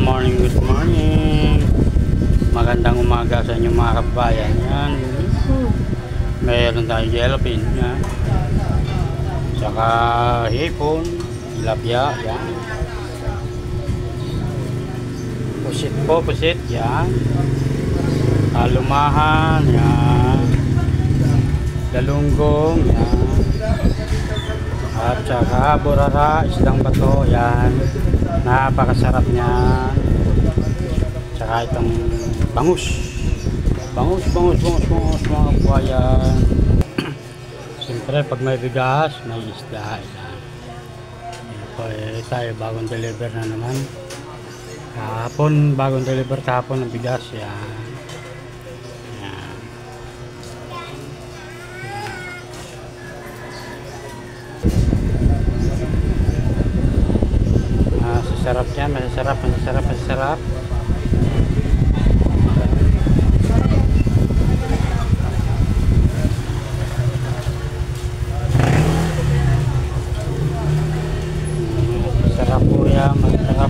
morning, good morning. Magandang umaga sa inyo mga kabayan. Yan. Mayroon tayong yellowfin. Yan. Saka hipon, tilapia. Yan. Pusit po, pusit. Yan. Alumahan. Yan. Galunggong. Yan. At saka burara, islang bato. Yan. Napakasarap niyan. Saka itong bangus mga kabayan. Siyempre pag may bigas may isda. Tayo bagong deliver na naman kahapon, bagong deliver kahapon ng bigas. Yan. Masasarap yan, masasarap. Masarap po yan, masarap.